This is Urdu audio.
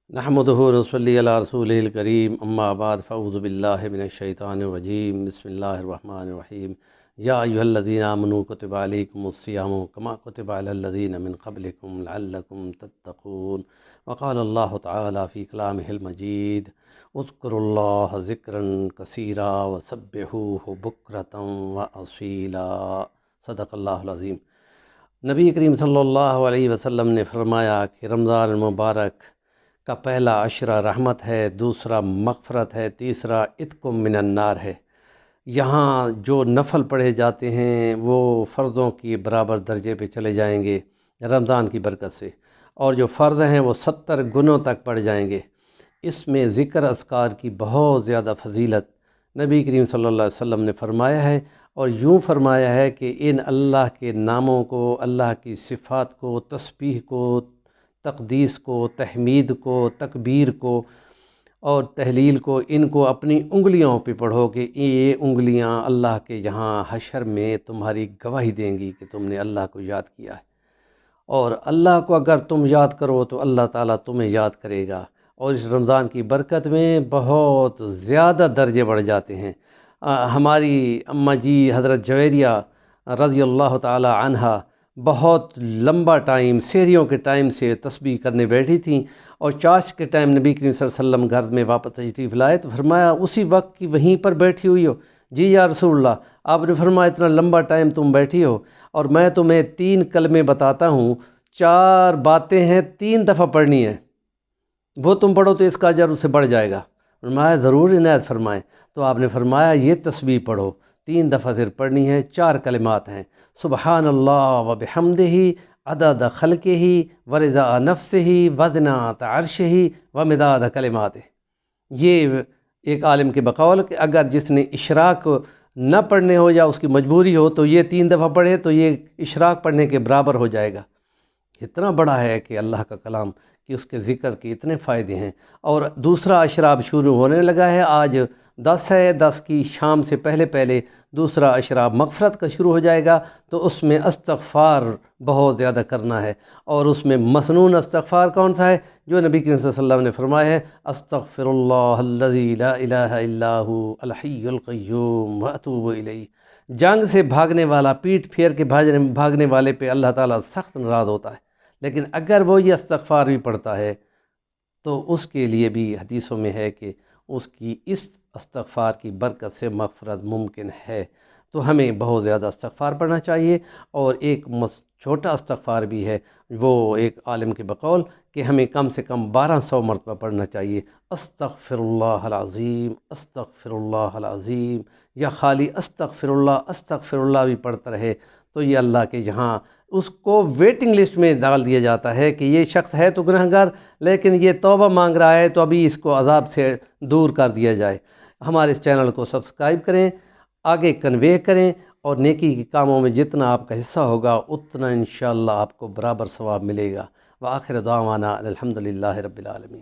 نحمدہ و نصلی علی رسولہ الکریم، اما بعد فاعوذ باللہ من الشیطان الرجیم، بسم اللہ الرحمن الرحیم۔ یا ایھا الذین آمنوا کتب علیکم الصیام کما کتب علی الذین من قبلکم لعلکم تتقون۔ وقال اللہ تعالی فی کلامہ المجید اذکروا اللہ ذکرا کثیرا وسبحوہ بکرۃ واصیلا۔ صدق اللہ العظیم۔ نبی کریم صلی اللہ علیہ وسلم نے فرمایا کہ رمضان المبارک کا پہلا عشرہ رحمت ہے، دوسرا مغفرت ہے، تیسرا عتق من النار ہے۔ یہاں جو نفل پڑھے جاتے ہیں وہ فرضوں کی برابر درجے پہ چلے جائیں گے رمضان کی برکت سے، اور جو فرض ہیں وہ 70 گنوں تک پڑھ جائیں گے۔ اس میں ذکر اذکار کی بہت زیادہ فضیلت نبی کریم صلی اللہ علیہ وسلم نے فرمایا ہے، اور یوں فرمایا ہے کہ ان اللہ کے ناموں کو، اللہ کی صفات کو، تسبیح کو، تقدیس کو، تحمید کو، تکبیر کو اور تحلیل کو، ان کو اپنی انگلیوں پہ پڑھو کہ یہ انگلیاں اللہ کے یہاں حشر میں تمہاری گواہی دیں گی کہ تم نے اللہ کو یاد کیا ہے، اور اللہ کو اگر تم یاد کرو تو اللہ تعالیٰ تمہیں یاد کرے گا، اور اس رمضان کی برکت میں بہت زیادہ درجے بڑھ جاتے ہیں۔ ہماری اماں جی حضرت جویریہ رضی اللہ تعالی عنہا بہت لمبا ٹائم سحریوں کے ٹائم سے تسبیح کرنے بیٹھی تھیں، اور چاش کے ٹائم نبی کریم صلی اللہ علیہ وسلم گھر میں واپس تشریف لائے تو فرمایا اسی وقت کی وہیں پر بیٹھی ہوئی ہو؟ جی یا رسول اللہ۔ آپ نے فرمایا اتنا لمبا ٹائم تم بیٹھی ہو، اور میں تمہیں 3 کلمے بتاتا ہوں، 4 باتیں ہیں 3 دفعہ پڑھنی ہے، وہ تم پڑھو تو اس کا اجر اس سے بڑھ جائے گا۔ فرمایا ضرور عنایت فرمائیں۔ تو آپ نے فرمایا یہ تسبیح پڑھو، 3 دفعہ صرف پڑھنی ہے، 4 کلمات ہیں، سبحان اللہ و بحمدہ عدد خلقہ ورضا نفسہ وزنۃ عرشہ ومداد کلماتہ۔ یہ ایک عالم کے بقول کہ اگر جس نے اشراق نہ پڑھنے ہو یا اس کی مجبوری ہو تو یہ 3 دفعہ پڑھے تو یہ اشراق پڑھنے کے برابر ہو جائے گا۔ اتنا بڑا ہے کہ اللہ کا کلام، کہ اس کے ذکر کے اتنے فائدے ہیں۔ اور دوسرا عشرہ اب شروع ہونے لگا ہے، آج 10 ہے، 10 کی شام سے پہلے پہلے دوسرا عشرہ مغفرت کا شروع ہو جائے گا، تو اس میں استغفار بہت زیادہ کرنا ہے، اور اس میں مسنون استغفار کون سا ہے؟ جو نبی کریم صلی اللہ علیہ وسلم نے فرمایا ہے استغفر اللہ الذی لا الہ الا هو الحی القیوم واتوب الیہ۔ جنگ سے بھاگنے والا، پیٹھ پھیر کے بھاگنے والے پہ اللہ تعالیٰ سخت ناراض ہوتا ہے، لیکن اگر وہ یہ استغفار بھی پڑھتا ہے تو اس کے لیے بھی حدیثوں میں ہے کہ اس کی اس استغفار کی برکت سے مغفرت ممکن ہے۔ تو ہمیں بہت زیادہ استغفار پڑھنا چاہیے، اور ایک چھوٹا استغفار بھی ہے، وہ ایک عالم کے بقول کہ ہمیں کم سے کم 1200 مرتبہ پڑھنا چاہیے، استغفر اللہ العظیم، استغفر اللہ العظیم، یا خالی استغفر اللہ بھی پڑھتا رہے تو یہ اللہ کے یہاں اس کو ویٹنگ لسٹ میں ڈال دیا جاتا ہے کہ یہ شخص ہے تو گنہگار، لیکن یہ توبہ مانگ رہا ہے تو ابھی اس کو عذاب سے دور کر دیا جائے۔ ہمارے اس چینل کو سبسکرائب کریں، آگے کنوے کریں، اور نیکی کے کاموں میں جتنا آپ کا حصہ ہوگا اتنا انشاءاللہ آپ کو برابر ثواب ملے گا۔ وآخر دعوانا الحمدللہ رب العالمین۔